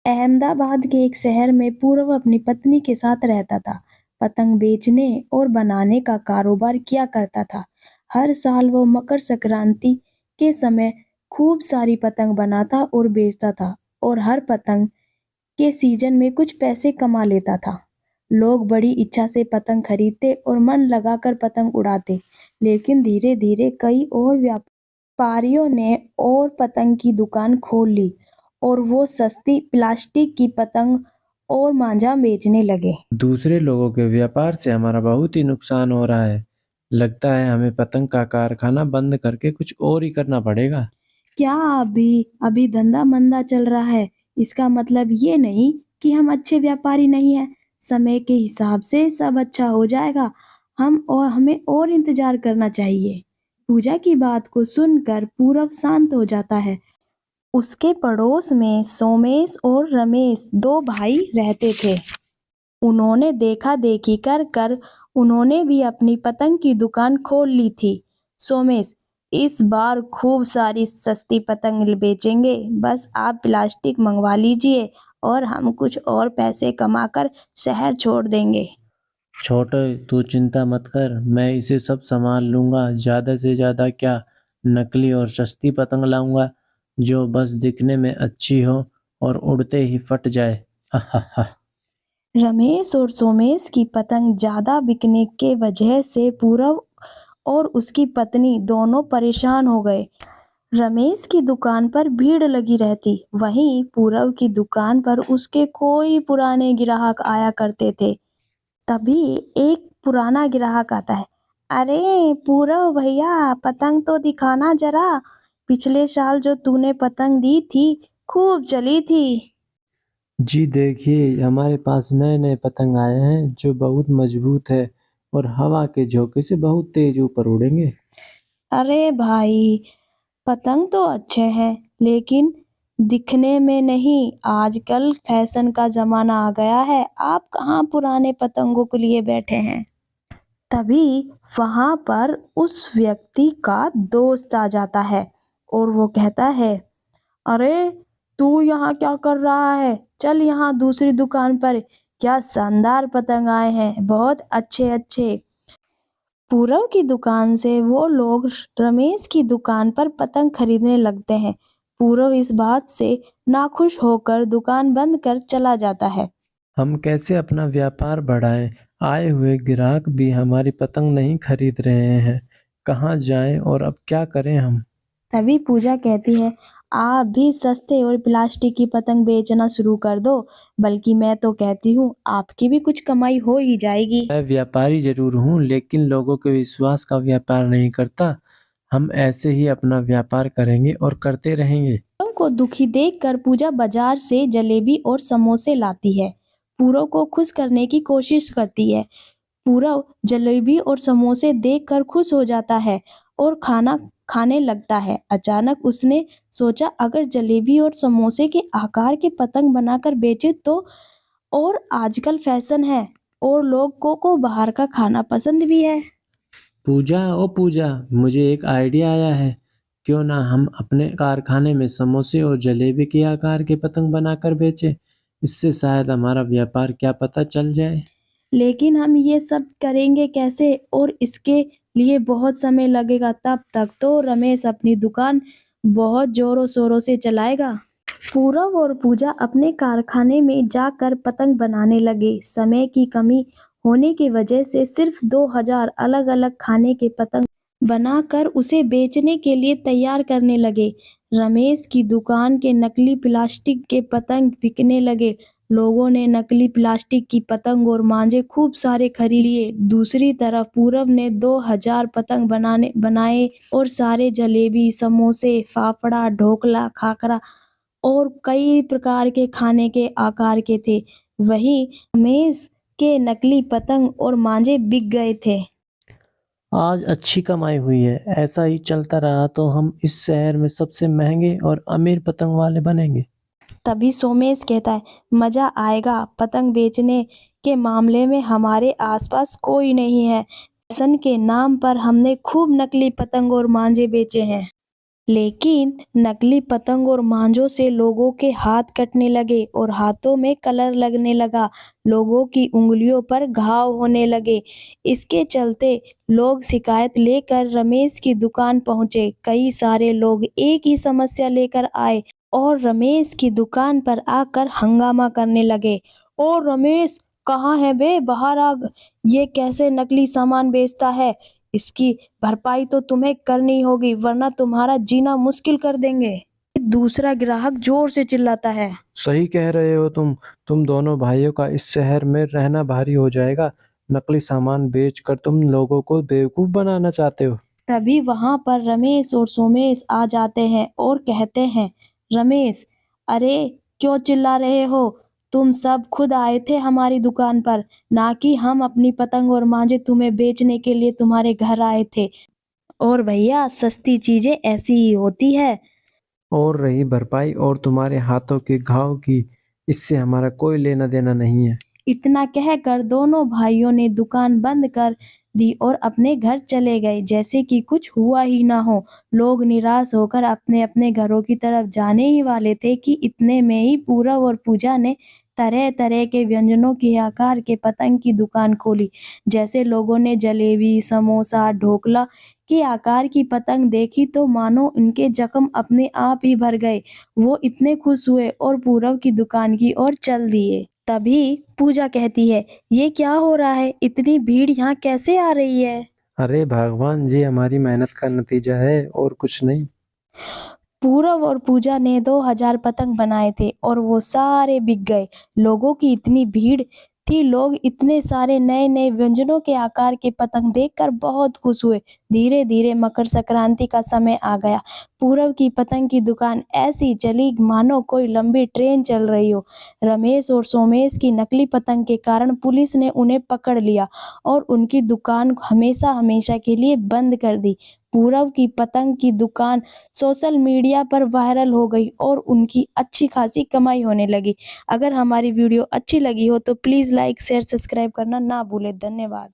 अहमदाबाद के एक शहर में पूर्व अपनी पत्नी के साथ रहता था। पतंग बेचने और बनाने का कारोबार किया करता था। हर साल वो मकर संक्रांति के समय खूब सारी पतंग बनाता और बेचता था और हर पतंग के सीजन में कुछ पैसे कमा लेता था। लोग बड़ी इच्छा से पतंग खरीदते और मन लगाकर पतंग उड़ाते। लेकिन धीरे धीरे कई और व्यापारियों ने और पतंग की दुकान खोल ली और वो सस्ती प्लास्टिक की पतंग और मांझा बेचने लगे। दूसरे लोगों के व्यापार से हमारा बहुत ही नुकसान हो रहा है। लगता है हमें पतंग का कारखाना बंद करके कुछ और ही करना पड़ेगा। क्या अभी अभी धंधा मंदा चल रहा है, इसका मतलब ये नहीं कि हम अच्छे व्यापारी नहीं हैं। समय के हिसाब से सब अच्छा हो जाएगा। हमें और इंतजार करना चाहिए। पूजा की बात को सुनकर पूरव शांत हो जाता है। उसके पड़ोस में सोमेश और रमेश दो भाई रहते थे। उन्होंने देखा देखी कर कर उन्होंने भी अपनी पतंग की दुकान खोल ली थी। सोमेश, इस बार खूब सारी सस्ती पतंग बेचेंगे, बस आप प्लास्टिक मंगवा लीजिए और हम कुछ और पैसे कमाकर शहर छोड़ देंगे। छोटे, तू चिंता मत कर, मैं इसे सब संभाल लूंगा। ज्यादा से ज्यादा क्या, नकली और सस्ती पतंग लाऊंगा जो बस दिखने में अच्छी हो और उड़ते ही फट जाए। हा हा हा। रमेश और सोमेश की पतंग ज्यादा बिकने के वजह से पूरव और उसकी पत्नी दोनों परेशान हो गए। रमेश की दुकान पर भीड़ लगी रहती, वहीं पूरव की दुकान पर उसके कोई पुराने ग्राहक आया करते थे। तभी एक पुराना ग्राहक आता है। अरे पूरव भैया, पतंग तो दिखाना जरा। पिछले साल जो तूने पतंग दी थी, खूब चली थी। जी देखिए, हमारे पास नए नए पतंग आए हैं जो बहुत मजबूत है और हवा के झोंके से बहुत तेज ऊपर उड़ेंगे। अरे भाई, पतंग तो अच्छे हैं लेकिन दिखने में नहीं। आजकल फैशन का जमाना आ गया है, आप कहाँ पुराने पतंगों के लिए बैठे हैं। तभी वहां पर उस व्यक्ति का दोस्त आ जाता है और वो कहता है, अरे तू यहाँ क्या कर रहा है, चल यहाँ दूसरी दुकान पर। क्या शानदार पतंग आए हैं, बहुत अच्छे अच्छे। पूरव की दुकान से वो लोग रमेश की दुकान पर पतंग खरीदने लगते हैं। पूरव इस बात से नाखुश होकर दुकान बंद कर चला जाता है। हम कैसे अपना व्यापार बढ़ाएं? आए हुए ग्राहक भी हमारी पतंग नहीं खरीद रहे हैं। कहाँ जाएं और अब क्या करें हम? तभी पूजा कहती है, आप भी सस्ते और प्लास्टिक की पतंग बेचना शुरू कर दो। बल्कि मैं तो कहती हूँ आपकी भी कुछ कमाई हो ही जाएगी। मैं व्यापारी जरूर हूँ, लेकिन लोगों के विश्वास का व्यापार नहीं करता। हम ऐसे ही अपना व्यापार करेंगे और करते रहेंगे। पूरव को दुखी देखकर पूजा बाजार से जलेबी और समोसे लाती है। पूरव को खुश करने की कोशिश करती है। पूरव जलेबी और समोसे देखकर खुश हो जाता है और खाना खाने लगता है। अचानक उसने सोचा, अगर जलेबी और समोसे के आकार के पतंग बनाकर बेचे तो। और आजकल फैशन है और लोगों को बाहर का खाना पसंद भी है। पूजा, ओ पूजा, मुझे एक आइडिया आया है। क्यों ना हम अपने कारखाने में समोसे और जलेबी के आकार के पतंग बनाकर बेचें। इससे शायद हमारा व्यापार क्या पता चल जाए। लेकिन हम ये सब करेंगे कैसे, और इसके लिए बहुत समय लगेगा। तब तक तो रमेश अपनी दुकान बहुत जोरों शोरों से चलाएगा। पूरव और पूजा अपने कारखाने में जाकर पतंग बनाने लगे। समय की कमी होने की वजह से सिर्फ 2000 अलग अलग खाने के पतंग बनाकर उसे बेचने के लिए तैयार करने लगे। रमेश की दुकान के नकली प्लास्टिक के पतंग बिकने लगे। लोगों ने नकली प्लास्टिक की पतंग और मांझे खूब सारे खरीद लिए। दूसरी तरफ पूरब ने 2000 पतंग बनाए और सारे जलेबी, समोसे, फाफड़ा, ढोकला, खाकरा और कई प्रकार के खाने के आकार के थे। वहीं रमेश के नकली पतंग और मांझे बिक गए थे। आज अच्छी कमाई हुई है। ऐसा ही चलता रहा तो हम इस शहर में सबसे महंगे और अमीर पतंग वाले बनेंगे। तभी सोमेश कहता है, मजा आएगा। पतंग बेचने के मामले में हमारे आसपास कोई नहीं है। फैशन के नाम पर हमने खूब नकली पतंग और मांझे बेचे हैं। लेकिन नकली पतंग और मांझों से लोगों के हाथ कटने लगे और हाथों में कलर लगने लगा। लोगों की उंगलियों पर घाव होने लगे। इसके चलते लोग शिकायत लेकर रमेश की दुकान पहुंचे। कई सारे लोग एक ही समस्या लेकर आए और रमेश की दुकान पर आकर हंगामा करने लगे। और रमेश, कहाँ है बे, बाहर आ, ये कैसे नकली सामान बेचता है? इसकी भरपाई तो तुम्हें करनी होगी, वरना तुम्हारा जीना मुश्किल कर देंगे। दूसरा ग्राहक जोर से चिल्लाता है। सही कह रहे हो तुम दोनों भाइयों का इस शहर में रहना भारी हो जाएगा। नकली सामान बेचकर तुम लोगों को बेवकूफ बनाना चाहते हो। तभी वहां पर रमेश और सोमेश आ जाते हैं और कहते हैं, रमेश, अरे क्यों चिल्ला रहे हो? तुम सब खुद आए थे हमारी दुकान पर, ना कि हम अपनी पतंग और मांझे तुम्हें बेचने के लिए तुम्हारे घर आए थे। और भैया, सस्ती चीजें ऐसी ही होती है। और रही भरपाई और तुम्हारे हाथों के घाव की, इससे हमारा कोई लेना देना नहीं है। इतना कहकर दोनों भाइयों ने दुकान बंद कर दी और अपने घर चले गए, जैसे कि कुछ हुआ ही ना हो। लोग निराश होकर अपने अपने घरों की तरफ जाने ही वाले थे कि इतने में ही पूरब और पूजा ने तरह तरह के व्यंजनों के आकार के पतंग की दुकान खोली। जैसे लोगों ने जलेबी, समोसा, ढोकला के आकार की पतंग देखी तो मानो उनके जख्म अपने आप ही भर गए। वो इतने खुश हुए और पूरब की दुकान की ओर चल दिए। तभी पूजा कहती है, ये क्या हो रहा है? इतनी भीड़ यहाँ कैसे आ रही है? अरे भगवान जी, हमारी मेहनत का नतीजा है और कुछ नहीं। पूरब और पूजा ने 2000 पतंग बनाए थे और वो सारे बिक गए। लोगों की इतनी भीड़ थी, लोग इतने सारे नए नए व्यंजनों के आकार के पतंग देखकर बहुत खुश हुए। धीरे धीरे मकर संक्रांति का समय आ गया। पूरब की पतंग की दुकान ऐसी चली मानो कोई लंबी ट्रेन चल रही हो। रमेश और सोमेश की नकली पतंग के कारण पुलिस ने उन्हें पकड़ लिया और उनकी दुकान हमेशा हमेशा के लिए बंद कर दी। पूरब की पतंग की दुकान सोशल मीडिया पर वायरल हो गई और उनकी अच्छी खासी कमाई होने लगी। अगर हमारी वीडियो अच्छी लगी हो तो प्लीज़ लाइक, शेयर, सब्सक्राइब करना ना भूलें। धन्यवाद।